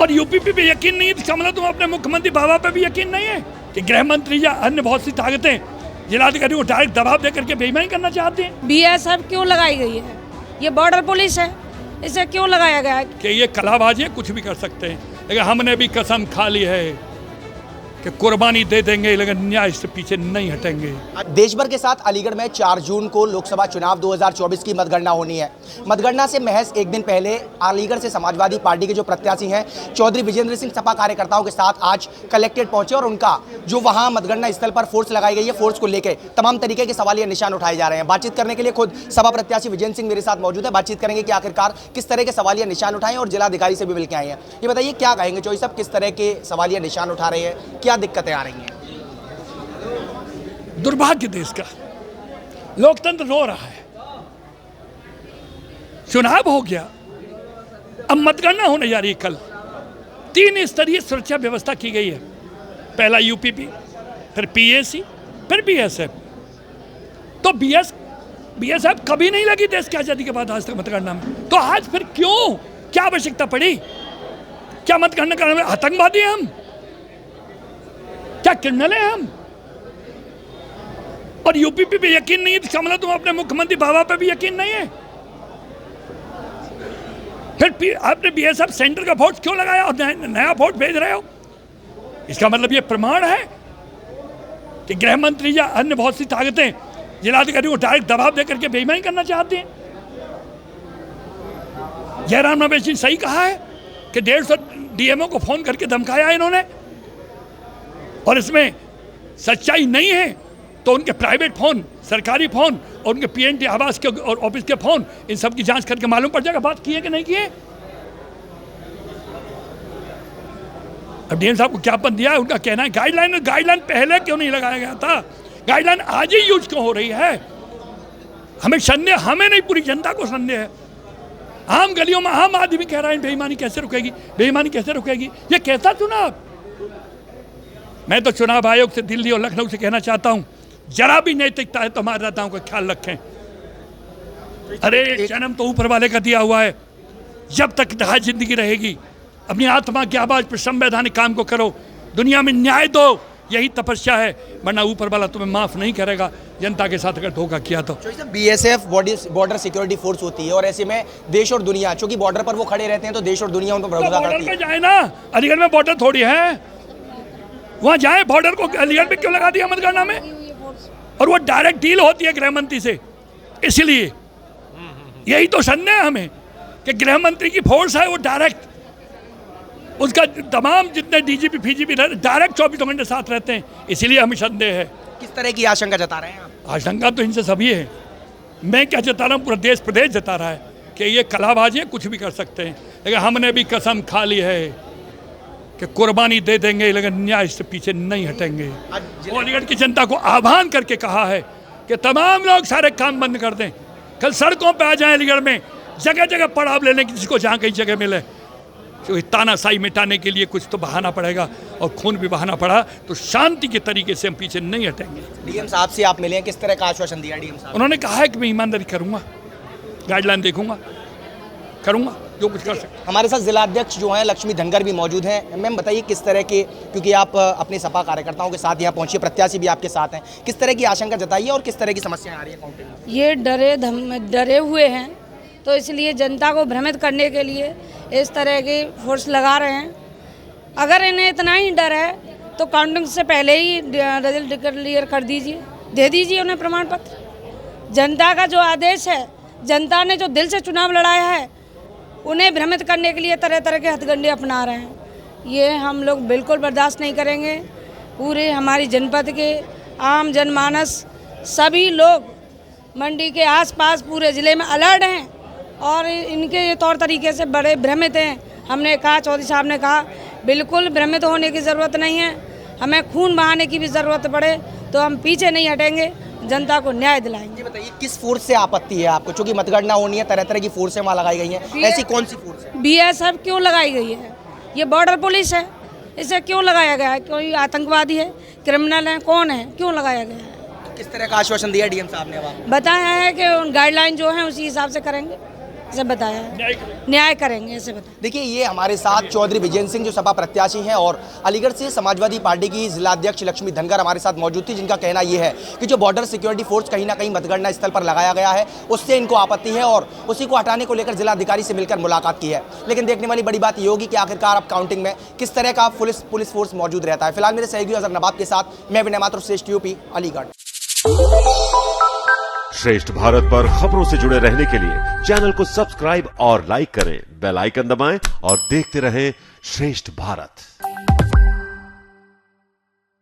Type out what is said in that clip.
और यूपी पे यकीन नहीं है, इसका मतलब तुम अपने मुख्यमंत्री बाबा पे भी यकीन नहीं है कि गृह मंत्री या अन्य बहुत सी ताकतें जिलाधिकारी को डायरेक्ट दबाव देकर के बेईमानी करना चाहते हैं। बीएसएफ क्यों लगाई गई है? ये बॉर्डर पुलिस है, इसे क्यों लगाया गया है? कि ये कलाबाजी है, कुछ भी कर सकते हैं, लेकिन हमने भी कसम खा ली है कि कुर्बानी दे देंगे, लेकिन न्याय से पीछे नहीं हटेंगे। देश भर के साथ अलीगढ़ में 4 जून को लोकसभा चुनाव 2024 की मतगणना होनी है। मतगणना से महज एक दिन पहले अलीगढ़ से समाजवादी पार्टी के जो प्रत्याशी हैं चौधरी विजेंद्र सिंह सपा कार्यकर्ताओं के साथ आज कलेक्ट्रेट पहुंचे और उनका जो वहां मतगणना स्थल पर फोर्स लगाई गई है, फोर्स को लेकर तमाम तरीके के सवालिया निशान उठाए जा रहे हैं। बातचीत करने के लिए खुद सपा प्रत्याशी विजेंद्र सिंह मेरे साथ मौजूद है। बातचीत करेंगे कि आखिरकार किस तरह के सवालिया निशान उठाए और जिलाधिकारी से भी मिलकर आए हैं। ये बताइए क्या कहेंगे चौधरी साहब, किस तरह के सवालिया निशान उठा रहे हैं, क्या दिक्कतें आ रही हैं? दुर्भाग्य देश का, लोकतंत्र रो रहा है। चुनाव हो गया, अब मतगणना होने जा रही है। कल 3 स्तरीय सुरक्षा व्यवस्था की गई है। पहला यूपीपी, फिर पीएसी, फिर बीएसएफ। तो बीएसएफ कभी नहीं लगी देश की आजादी के बाद आज तक मतगणना में, तो आज फिर क्यों, क्या आवश्यकता पड़ी? क्या मतगणना करने में आतंकवादी हैं हम? क्या क्रिमिनल हैं हम? और यूपी पे भी यकीन नहीं है, इसका मतलब तुम अपने मुख्यमंत्री बाबा पे भी यकीन नहीं है। फिर आपने बीएसएफ सेंटर का वोट क्यों लगाया और नया वोट भेज रहे हो? इसका मतलब ये प्रमाण है कि गृह मंत्री या अन्य बहुत सी ताकतें जिलाधिकारी को डायरेक्ट दबाव देकर के बेईमानी करना चाहते हैं। जयराम रमेश जी सही कहा है कि 150 डीएमओ को फोन करके धमकाया इन्होंने, और इसमें सच्चाई नहीं है तो उनके प्राइवेट फोन, सरकारी फोन और उनके पीएनटी आवास के और ऑफिस के फोन, इन सब की जांच करके मालूम पड़ जाएगा बात किए कि नहीं किए। अब डीएम साहब को ज्ञापन दिया है, उनका कहना है गाइडलाइन पहले क्यों नहीं लगाया गया था? गाइडलाइन आज ही यूज क्यों हो रही है? हमें संदेह, हमें नहीं पूरी जनता को संदेह है। आम गलियों में आम आदमी कह रहा है बेईमानी कैसे रुकेगी, बेईमानी कैसे रुकेगी? ये कैसा चुनाव? मैं तो चुनाव आयोग से, दिल्ली और लखनऊ से कहना चाहता हूं, जरा भी नैतिकता है तो हमारे नेताओं का ख्याल रखें। अरे जन्म तो ऊपर वाले का दिया हुआ है, जब तक रहा जिंदगी रहेगी अपनी आत्मा की आवाज पर संवैधानिक काम को करो, दुनिया में न्याय दो, यही तपस्या है, वरना ऊपर वाला तुम्हें माफ नहीं करेगा जनता के साथ अगर धोखा किया तो। बीएसएफ बॉर्डर सिक्योरिटी फोर्स होती है और ऐसे में देश और दुनिया, चूंकि बॉर्डर पर वो खड़े रहते हैं तो देश और दुनिया उन पर भरोसा करती है। जाए ना, अलीगढ़ में बॉर्डर थोड़ी है, वहां जाए। बॉर्डर को अलीगढ़ में क्यों लगा दिया मतगणना में? और वो डायरेक्ट डील होती है गृह मंत्री से, इसलिए यही तो संदेह है हमें कि गृह मंत्री की फोर्स है वो डायरेक्ट, उसका तमाम जितने डीजीपी फीजीपी डायरेक्ट 24 घंटे साथ रहते हैं, इसीलिए हमें संदेह है। किस तरह की आशंका जता रहे हैं आप? आशंका तो इनसे सभी है, मैं क्या जता रहा हूँ, पूरा देश प्रदेश जता रहा है कि ये कलाबाजी है, कुछ भी कर सकते हैं, लेकिन हमने भी कसम खा ली है कि कुर्बानी दे देंगे, लेकिन न्याय से पीछे नहीं हटेंगे। अलीगढ़ की जनता को आह्वान करके कहा है कि तमाम लोग सारे काम बंद कर दें, कल सड़कों पे आ जाएं अलीगढ़ में, जगह जगह पड़ाव लेने की, जिसको जहाँ कहीं जगह मिले, क्योंकि तानाशाही मिटाने के लिए कुछ तो बहाना पड़ेगा, और खून भी बहाना पड़ा तो शांति के तरीके से हम पीछे नहीं हटेंगे। डीएम साहब से आप मिले हैं, किस तरह का आश्वासन दिया डीएम साहब? उन्होंने कहा है कि मैं ईमानदारी करूँगा, गाइडलाइन देखूंगा, करूँगा जो कुछ कर सकते। हमारे साथ जिला अध्यक्ष जो हैं लक्ष्मी धनगर भी मौजूद हैं। मैम बताइए किस तरह के, क्योंकि आप अपने सपा कार्यकर्ताओं के साथ यहाँ पहुँचिए, प्रत्याशी भी आपके साथ हैं, किस तरह की आशंका जताइए और किस तरह की समस्याएं आ रही है काउंटिंग में? ये डरे हुए हैं, तो इसलिए जनता को भ्रमित करने के लिए इस तरह की फोर्स लगा रहे हैं। अगर इन्हें इतना ही डर है तो काउंटिंग से पहले ही रिजल्ट क्लियर कर दीजिए, दे दीजिए उन्हें प्रमाण पत्र। जनता का जो आदेश है, जनता ने जो दिल से चुनाव लड़ाया है, उन्हें भ्रमित करने के लिए तरह तरह के हथकंडे अपना रहे हैं। ये हम लोग बिल्कुल बर्दाश्त नहीं करेंगे। पूरे हमारी जनपद के आम जनमानस, सभी लोग मंडी के आसपास पूरे ज़िले में अलर्ट हैं और इनके तौर तरीके से बड़े भ्रमित हैं। हमने कहा, चौधरी साहब ने कहा, बिल्कुल भ्रमित होने की ज़रूरत नहीं है। हमें खून बहाने की भी ज़रूरत पड़े तो हम पीछे नहीं हटेंगे, जनता को न्याय दिलाएंगे। ये बताइए किस फोर्स से आपत्ति है आपको, क्योंकि मतगणना होनी है, तरह तरह की फोर्सें वहाँ लगाई गई हैं, ऐसी कौन सी फोर्स है? बीएसएफ क्यों लगाई गई है? ये बॉर्डर पुलिस है, इसे क्यों लगाया गया है? कोई आतंकवादी है, क्रिमिनल है, कौन है, क्यों लगाया गया है? किस तरह का आश्वासन दिया डीएम साहब ने? अब बताया है कि गाइडलाइन जो है उसी हिसाब से करेंगे। ऐसे बताया है। न्याय करेंगे ऐसे बताया। देखिए, ये हमारे साथ चौधरी विजेंद्र सिंह जो सपा प्रत्याशी हैं और अलीगढ़ से समाजवादी पार्टी की जिला अध्यक्ष लक्ष्मी धनगर हमारे साथ मौजूद थी, जिनका कहना यह है कि जो बॉर्डर सिक्योरिटी फोर्स कहीं ना कहीं मतगणना स्थल पर लगाया गया है उससे इनको आपत्ति है और उसी को हटाने को लेकर जिलाधिकारी से मिलकर मुलाकात की है। लेकिन देखने वाली बड़ी बात ये होगी कि आखिरकार अब काउंटिंग में किस तरह का पुलिस फोर्स मौजूद रहता है। फिलहाल मेरे सहयोगी अजहर नवाब के साथ मैं विनय माथुर, श्रेष्ठ यूपी, अलीगढ़। श्रेष्ठ भारत पर खबरों से जुड़े रहने के लिए चैनल को सब्सक्राइब और लाइक करें, बेल आइकन दबाएं और देखते रहें श्रेष्ठ भारत।